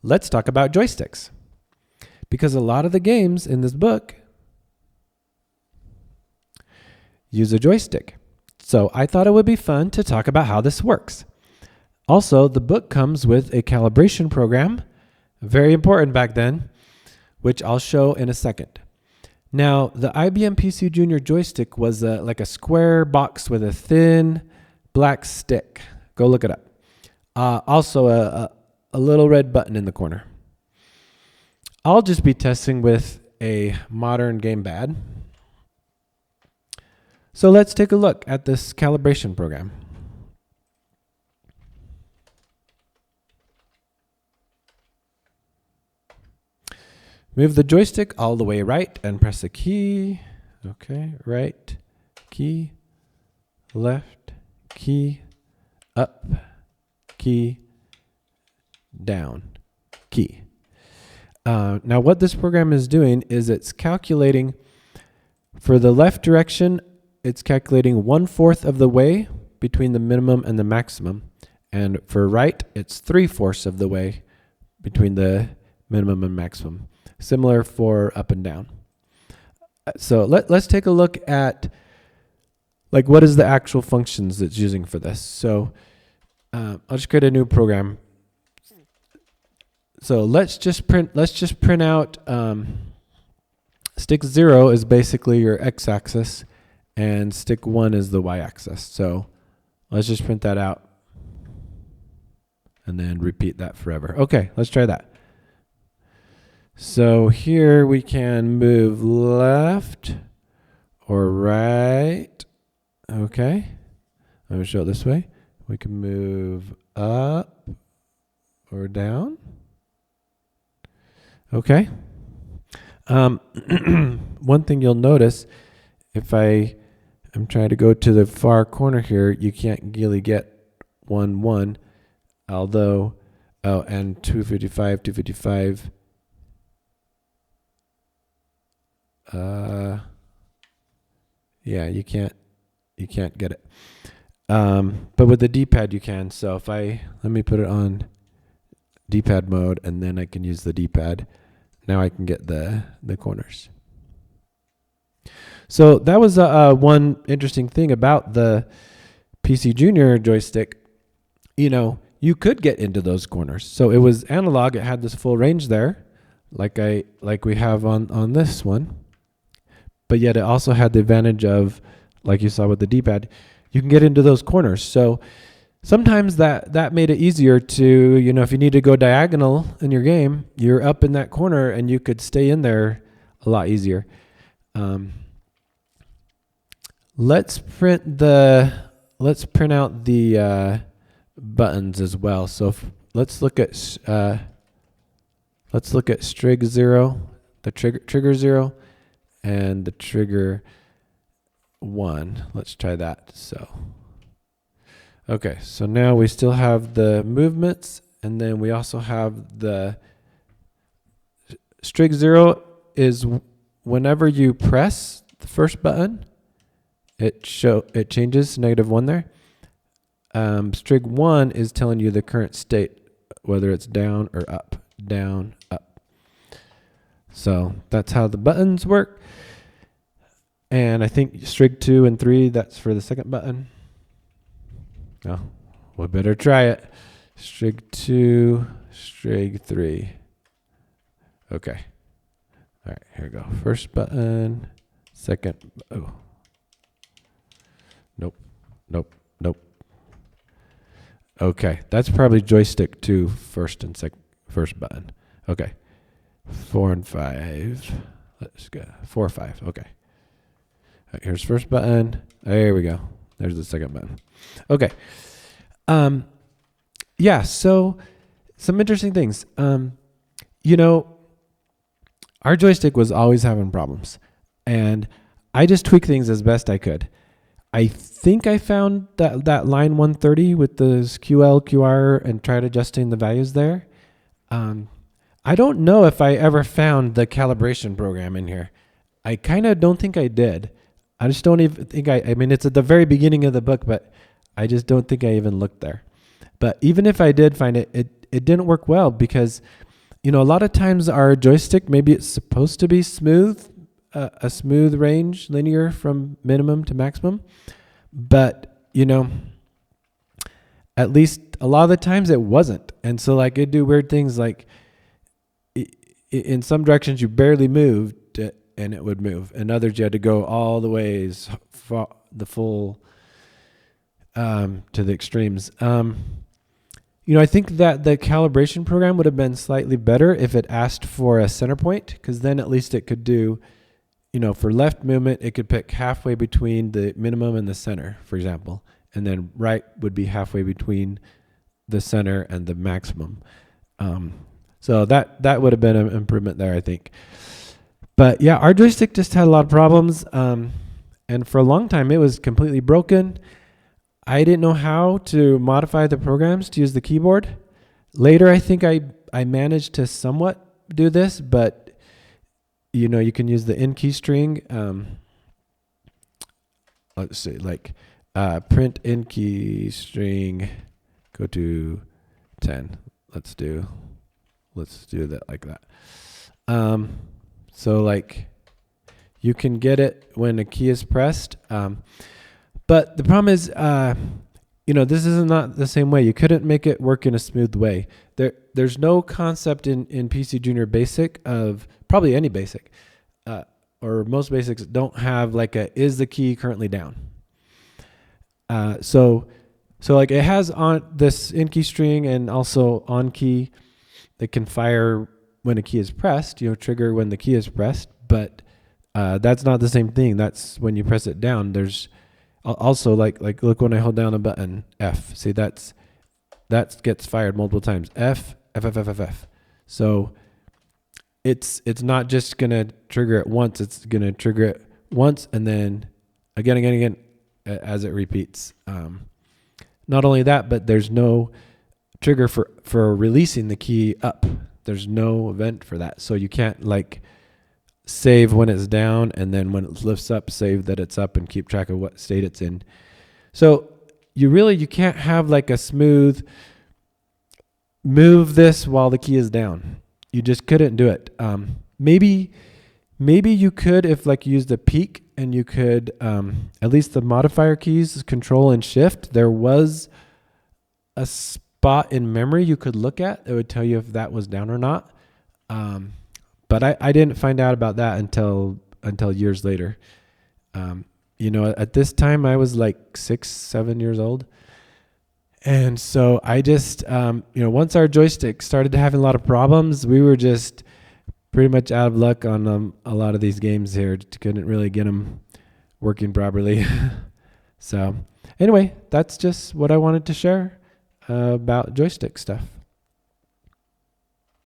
let's talk about joysticks. Because a lot of the games in this book use a joystick. So I thought it would be fun to talk about how this works. Also, the book comes with a calibration program, very important back then, which I'll show in a second. Now, the IBM PCjr joystick was like a square box with a thin black stick. Go look it up. Also, a little red button in the corner. I'll just be testing with a modern gamepad. So let's take a look at this calibration program. Move the joystick all the way right and press the key. Okay, right key, left key, up key, down key. Now what this program is doing is it's calculating for the left direction, it's calculating 1/4 of the way between the minimum and the maximum. And for right, it's 3/4 of the way between the minimum and maximum. Similar for up and down. So let's take a look at like what is the actual functions it's using for this. So I'll just create a new program. So let's just print out stick 0 is basically your x-axis and stick 1 is the y-axis. So let's just print that out and then repeat that forever. Okay, let's try that. So here we can move left or right. Okay, let me show it this way. We can move up or down. Okay. One thing you'll notice, if I'm trying to go to the far corner here, you can't really get 1, 1, although, and 255, 255. Yeah, you can't get it. But with the D-pad you can. So if let me put it on D-pad mode and then I can use the D-pad. Now I can get the corners. So that was one interesting thing about the PCjr joystick. You know, you could get into those corners. So it was analog, it had this full range there, like we have on this one. But yet it also had the advantage of, like you saw with the D-pad, you can get into those corners. So sometimes that made it easier to, you know, if you need to go diagonal in your game, you're up in that corner and you could stay in there a lot easier. Let's print out the buttons as well. So let's look at strig 0, the trigger 0. And the trigger 1. Let's try that. So, okay, so now we still have the movements, and then we also have the strig 0 is whenever you press the first button, it changes -1 there. Strig 1 is telling you the current state, whether it's down or up, down, up. So that's how the buttons work. And I think strig 2 and 3, that's for the second button. Oh, we better try it. Strig 2, strig 3. Okay. All right, here we go. First button, second. Oh. Nope, nope, nope. Okay, that's probably joystick 2, first button. Okay. 4 and 5. Let's go. 4, 5. Okay. Right, here's first button. There we go. There's the second button. Okay. Yeah. So some interesting things. You know, our joystick was always having problems, and I just tweaked things as best I could. I think I found that line 130 with the QL, QR, and tried adjusting the values there. I don't know if I ever found the calibration program in here. I kind of don't think I did. I just don't even think I mean, it's at the very beginning of the book, but I just don't think I even looked there. But even if I did find it, it didn't work well because a lot of times our joystick, maybe it's supposed to be smooth, a smooth range, linear from minimum to maximum. But, at least a lot of the times it wasn't. And so like it'd do weird things like in some directions you barely moved and it would move. And others you had to go all the ways, the full, to the extremes. I think that the calibration program would have been slightly better if it asked for a center point, because then at least it could do, for left movement, it could pick halfway between the minimum and the center, for example. And then right would be halfway between the center and the maximum. So that would have been an improvement there, I think. But yeah, our joystick just had a lot of problems. And for a long time, it was completely broken. I didn't know how to modify the programs to use the keyboard. Later, I think I managed to somewhat do this, but you can use the in key string. Let's see, like print in key string, go to 10. Let's do that like that. So like you can get it when a key is pressed. But the problem is, this is not the same way. You couldn't make it work in a smooth way. There's no concept in PCjr BASIC of probably any BASIC, or most basics don't have like is the key currently down? So like it has on this in key string and also on key that can fire when a key is pressed, trigger when the key is pressed, but that's not the same thing. That's when you press it down. There's also like look when I hold down a button F. See that gets fired multiple times. F, F, F, F, F, F. So it's not just gonna trigger it once. It's gonna trigger it once and then again as it repeats. Not only that, but there's no trigger for releasing the key up. There's no event for that. So you can't like save when it's down and then when it lifts up, save that it's up and keep track of what state it's in. So you can't have like a smooth move this while the key is down. You just couldn't do it. Maybe you could if like you used the peak and you could, at least the modifier keys, Control and Shift, there was a spot in memory you could look at that would tell you if that was down or not. But I didn't find out about that until years later. At this time I was like 6-7 years old. And so I just, once our joystick started having a lot of problems, we were just pretty much out of luck on a lot of these games here. Couldn't really get them working properly. So anyway, that's just what I wanted to share about joystick stuff.